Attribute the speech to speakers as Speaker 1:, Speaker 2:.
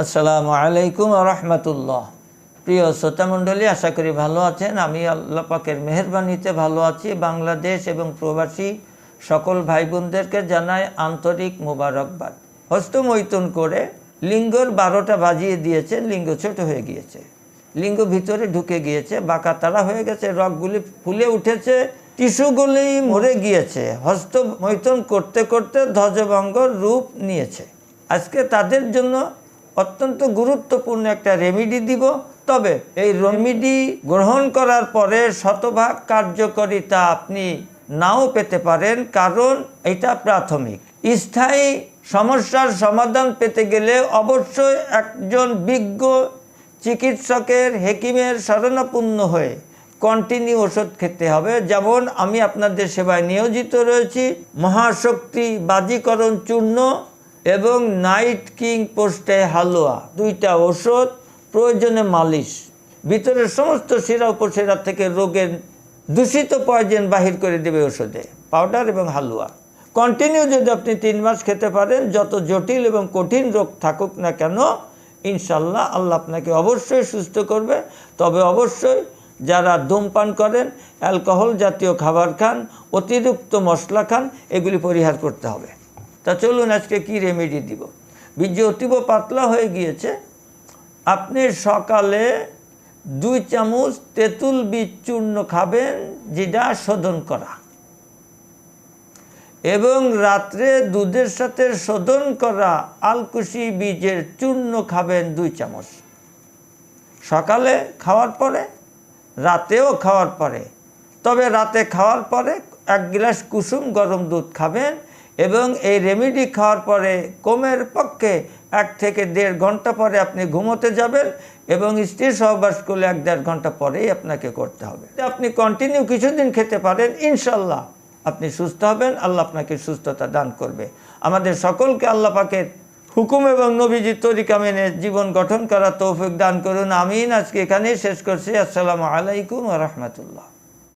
Speaker 1: আসসালামু আলাইকুম ওয়া রাহমাতুল্লাহ। প্রিয় শ্রোতামণ্ডলী, আশা করি ভালো আছেন। আমি আল্লাহ পাকের মেহেরবানিতে ভালো আছি। বাংলাদেশ এবং প্রবাসী সকল ভাই বোনদেরকে জানাই আন্তরিক মোবারকবাদ। হস্তমৈথুন করে লিঙ্গর 12টা বাজিয়ে দিয়েছে, লিঙ্গ ছোট হয়ে গিয়েছে, লিঙ্গ ভিতরে ঢুকে গিয়েছে, বাঁকাতাড়া হয়ে গেছে, রগগুলি ফুলে উঠেছে, টিস্যুগুলি মরে গিয়েছে, হস্তমৈথুন করতে করতে ধ্বজভঙ্গর রূপ নিয়েছে। আজকে তাদের জন্য অত্যন্ত গুরুত্বপূর্ণ একটা রেমেডি দিব। তবে এই রেমেডি গ্রহণ করার পরে শতভাগ কার্যকারিতা আপনি নাও পেতে পারেন, কারণ এটা প্রাথমিক। স্থায়ী সমস্যার সমাধান পেতে গেলে অবশ্যই একজন বিজ্ঞ চিকিৎসকের, হেকিমের শরণাপন্ন হয়ে কন্টিনিউ ওষুধ খেতে হবে। যেমন আমি আপনাদের সেবায় নিয়োজিত রয়েছি। মহাশক্তি বাজিকরণ চূর্ণ এবং নাইট কিং পোস্টে হালুয়া, 2টা ওষুধ, প্রয়োজনে মালিশ, ভিতরের সমস্ত শিরা উপশিরা থেকে রোগের দূষিত পয়জন বাহির করে দেবে ওষুধে, পাউডার এবং হালুয়া। কন্টিনিউ যদি আপনি 3 মাস খেতে পারেন, যত জটিল এবং কঠিন রোগ থাকুক না কেন, ইনশাল্লাহ আল্লাহ আপনাকে অবশ্যই সুস্থ করবে। তবে অবশ্যই যারা ধূমপান করেন, অ্যালকোহল জাতীয় খাবার খান, অতিরিক্ত মশলা খান, এগুলি পরিহার করতে হবে। তা চলুন আজকে কি রেমেডি দিব। বীর্য অতীব পাতলা হয়ে গিয়েছে, আপনি সকালে 2 চামচ তেঁতুল বীজ চূর্ণ খাবেন, যেটা শোধন করা, এবং রাত্রে দুধের সাথে শোধন করা আলকুশি বীজের চূর্ণ খাবেন 2 চামচ। সকালে খাওয়ার পরে, রাতেও খাওয়ার পরে। তবে রাতে খাওয়ার পরে 1 গ্লাস কুসুম গরম দুধ খাবেন, এবং এই রেমেডি খাওয়ার পরে কমের পক্ষে 1 থেকে 1.5 ঘন্টা পরে আপনি ঘুমোতে যাবেন, এবং স্ত্রী সহবাস করলে 1-1.5 ঘন্টা পরেই আপনাকে করতে হবে। আপনি কন্টিনিউ কিছুদিন খেতে পারেন, ইনশাল্লাহ আপনি সুস্থ হবেন, আল্লাহ আপনাকে সুস্থতা দান করবে। আমাদের সকলকে আল্লাহ পাকের হুকুম এবং নবীজির তরিকা মেনে জীবন গঠন করার তৌফিক দান করুন, আমিন। আজকে এখানেই শেষ করছি। আসসালামু আলাইকুম ওয়া রাহমাতুল্লাহ।